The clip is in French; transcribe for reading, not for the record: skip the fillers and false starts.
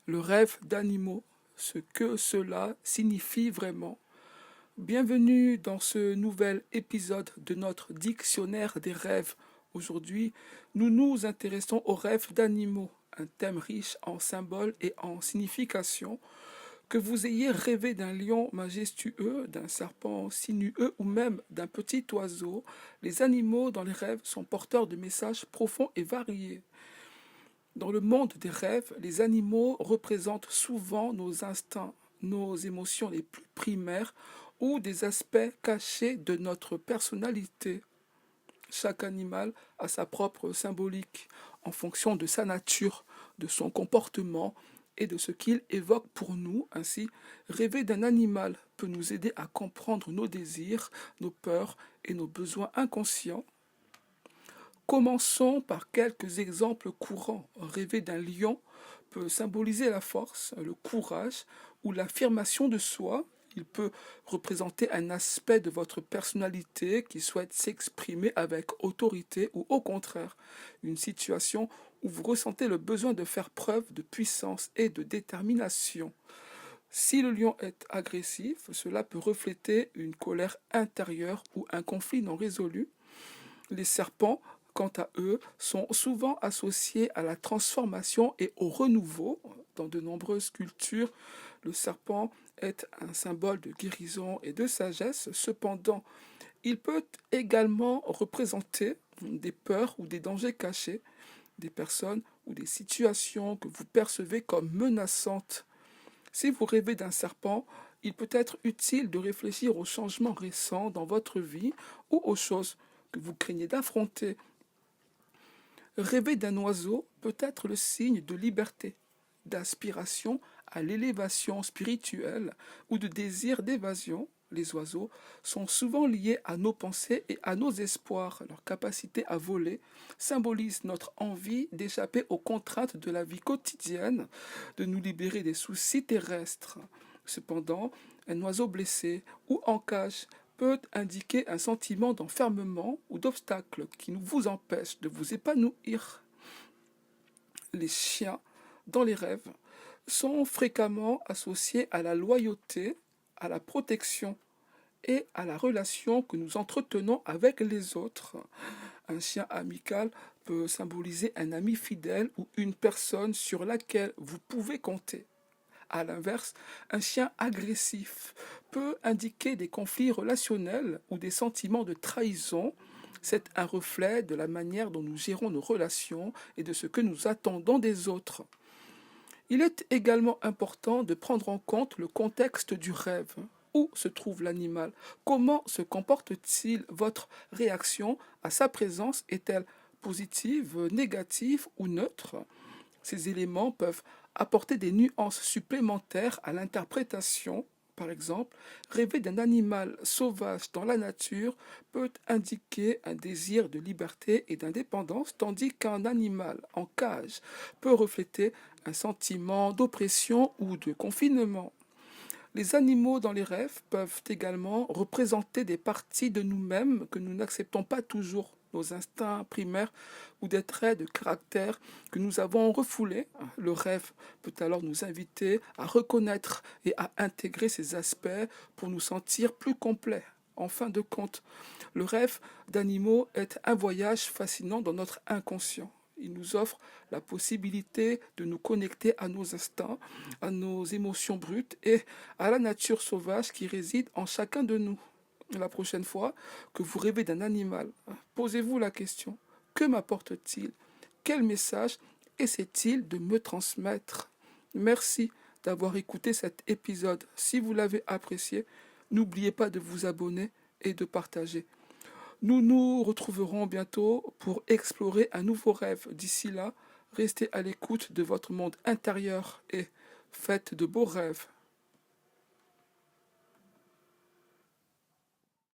le rêve d'animaux, ce que cela signifie vraiment. Bienvenue dans ce nouvel épisode de notre dictionnaire des rêves. Aujourd'hui, nous nous intéressons aux rêves d'animaux, un thème riche en symboles et en significations. Que vous ayez rêvé d'un lion majestueux, d'un serpent sinueux ou même d'un petit oiseau, les animaux dans les rêves sont porteurs de messages profonds et variés. Dans le monde des rêves, les animaux représentent souvent nos instincts, nos émotions les plus primaires ou des aspects cachés de notre personnalité. Chaque animal a sa propre symbolique en fonction de sa nature, de son comportement et de ce qu'il évoque pour nous. Ainsi, rêver d'un animal peut nous aider à comprendre nos désirs, nos peurs et nos besoins inconscients. Commençons par quelques exemples courants. Rêver d'un lion peut symboliser la force, le courage ou l'affirmation de soi. Il peut représenter un aspect de votre personnalité qui souhaite s'exprimer avec autorité ou au contraire, une situation où vous ressentez le besoin de faire preuve de puissance et de détermination. Si le lion est agressif, cela peut refléter une colère intérieure ou un conflit non résolu. Les serpents, quant à eux, sont souvent associés à la transformation et au renouveau. Dans de nombreuses cultures, le serpent est un symbole de guérison et de sagesse. Cependant, il peut également représenter des peurs ou des dangers cachés, des personnes ou des situations que vous percevez comme menaçantes. Si vous rêvez d'un serpent, il peut être utile de réfléchir aux changements récents dans votre vie ou aux choses que vous craignez d'affronter. Rêver d'un oiseau peut être le signe de liberté, d'aspiration à l'élévation spirituelle ou de désir d'évasion. Les oiseaux sont souvent liés à nos pensées et à nos espoirs. Leur capacité à voler symbolise notre envie d'échapper aux contraintes de la vie quotidienne, de nous libérer des soucis terrestres. Cependant, un oiseau blessé ou en cage peut indiquer un sentiment d'enfermement ou d'obstacle qui vous empêche de vous épanouir. Les chiens, dans les rêves, sont fréquemment associés à la loyauté, à la protection et à la relation que nous entretenons avec les autres. Un chien amical peut symboliser un ami fidèle ou une personne sur laquelle vous pouvez compter. À l'inverse, un chien agressif peut indiquer des conflits relationnels ou des sentiments de trahison. C'est un reflet de la manière dont nous gérons nos relations et de ce que nous attendons des autres. Il est également important de prendre en compte le contexte du rêve. Où se trouve l'animal? Comment se comporte-t-il? Votre réaction à sa présence est-elle positive, négative ou neutre? Ces éléments peuvent apporter des nuances supplémentaires à l'interprétation. Par exemple, rêver d'un animal sauvage dans la nature peut indiquer un désir de liberté et d'indépendance, tandis qu'un animal en cage peut refléter un sentiment d'oppression ou de confinement. Les animaux dans les rêves peuvent également représenter des parties de nous-mêmes que nous n'acceptons pas toujours, nos instincts primaires ou des traits de caractère que nous avons refoulés. Le rêve peut alors nous inviter à reconnaître et à intégrer ces aspects pour nous sentir plus complets. En fin de compte, le rêve d'animaux est un voyage fascinant dans notre inconscient. Il nous offre la possibilité de nous connecter à nos instincts, à nos émotions brutes et à la nature sauvage qui réside en chacun de nous. La prochaine fois que vous rêvez d'un animal, posez-vous la question, que m'apporte-t-il? Quel message essaie-t-il de me transmettre? Merci d'avoir écouté cet épisode. Si vous l'avez apprécié, n'oubliez pas de vous abonner et de partager. Nous nous retrouverons bientôt pour explorer un nouveau rêve. D'ici là, restez à l'écoute de votre monde intérieur et faites de beaux rêves.